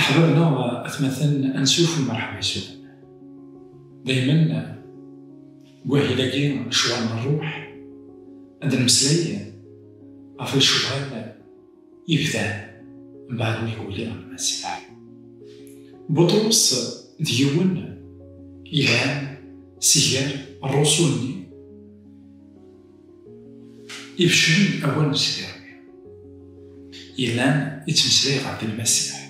أحبابنا أثمثن أنسوف المرحبا يسوع دايما بواه لاقي شوال من الروح عند المسلية غفل شوال يبدا من بعد ما يقول لي المسيح. بطرس ديون يهان سيار الرسول يبشرين أول مسيح يلان يتمسلي غاب المسيح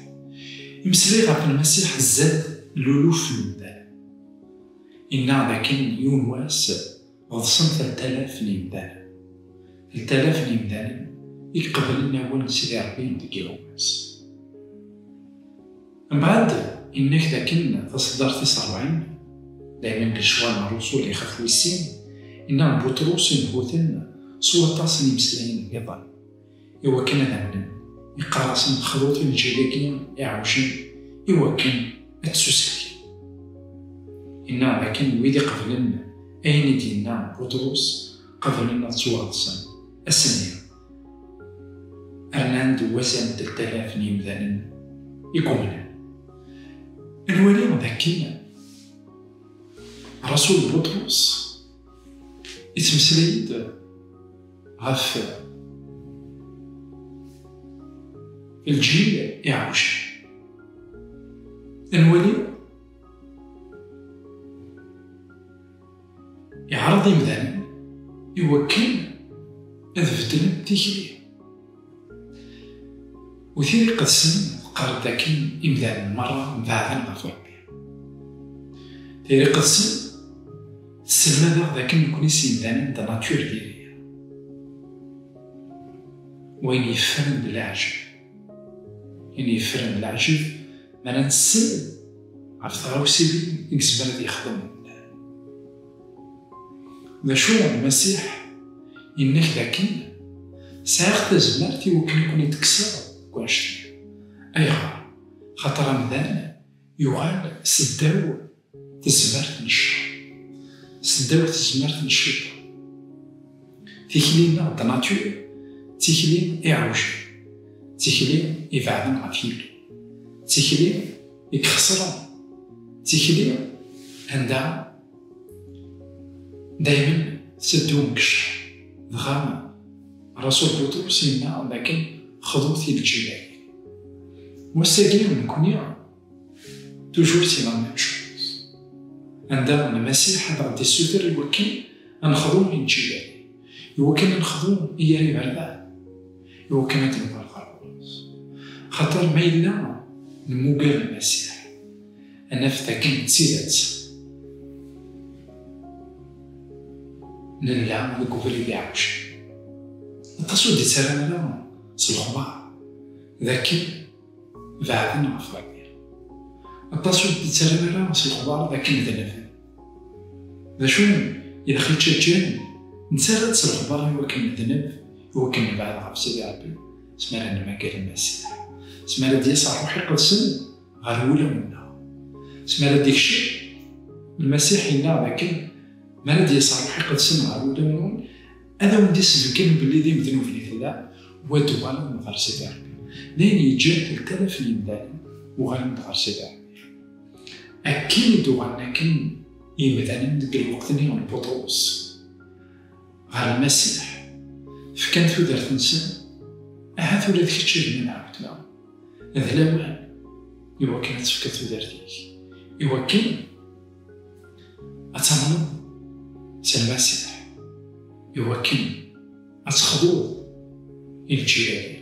يمسلي غاب المسيح زاد لولوف المدان إنا لكن يون واس غضصن 3000 نمدان 3000 نمدان يقبل لنا أول سيدي ربي ندقي واس من بعد إنك لكن تصدر 49 دايما كشوال مع الرسول يخافوا السين إنا بطرس ينهوثن صوة تاصن يمسلين أيضا إوا كان ذا يقرصن خذوط الجلاكين يعوشن إوا كان أتسوسكين إنا لكن ويدي قبلنا أين دينا بطرس قبلنا تواصن السنين أرناند وزن 3000 نيمذان يقومنا الولي ذاكينا رسول بطرس يتمسليد غف الجيل يعوش الولي يعرض يمذان يوكل أذفتن تيكلي وثيري قد سن قرد ذاكين يمذان مرة مبعثا غف ربي ثيري قد سن تسمى ذاكين يكون يسيمذان دا ناتور ديالي وين يفرن بالعجب يعني يفرن بالعجب مانا نسل عرفت غاو سيدي يكسب هذا يخدم ذا شو المسيح إنك لكن ساعة زمرتي وكان يكون يتكسر كواش أيها خاطر مذان يغال سداو تزمرت نشر سداو تزمرت نشر تيكلينا دا ناتور تيكلين يعوج تيكلين يبعدن عفيل تيكلين يكخسرن تيكلين عندها دايما سدو مكش دغام رسول بطرس يمنع لكن خذوثي الجلال والساقين نكوني توجور سي لا ميم شوز عندها المسيح هذا دي سوتر يوكل نخذوه من الجلال يوكل نخذوه إياري بردان يوكل نتنبع الخروس خاطر ما إلا نموقال المسيح أنا فتاكين تسيدات نلعب نقبل اللي عاوش التصوير دي تسالنا لا سلخبار ذاكي بعدنا أفرادير التصوير دي تسالنا لا سلخبار ذاكي ندنفن ذا شو إذا خيت شجان نسالت سلخبار يوكل ندنف يوكل نبعد عف سيدي ربي سمعنا ما قال المسيح سمعنا دي صار روحي قدسن غالولا منا سمعنا ديك الشيء المسيح ينا ذاكي ما ندي صار روحي قدسن غالولا منون أنا ودي سبكين باللي دي مذنوب لي ذا ودوالا نظر سيدي ربي لين يجي 3000 يمدان وغير نظر سيدي ربي أكيد وانا كن يمدان ندير الوقت نيون بطرس غير المسيح فكان ثودر تنسى أهات ولا ذيك الشيء من عاودنا هذا لا يوكل تفكر ثودر ديك يوكل أتمنى سي المسيح يوكل أتخذوه الجلال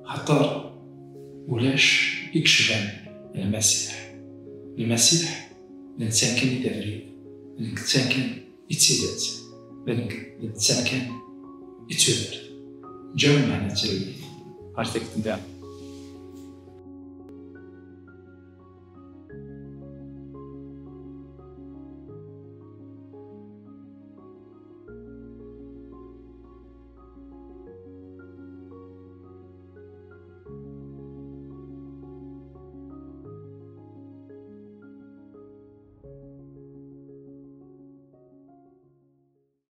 خاطر ولاش يكشف عن المسيح الإنسان كان يدري الإنسان كان يتسدد الإنسان كان يتسدد جاو معنا تلويث عرفتك تندام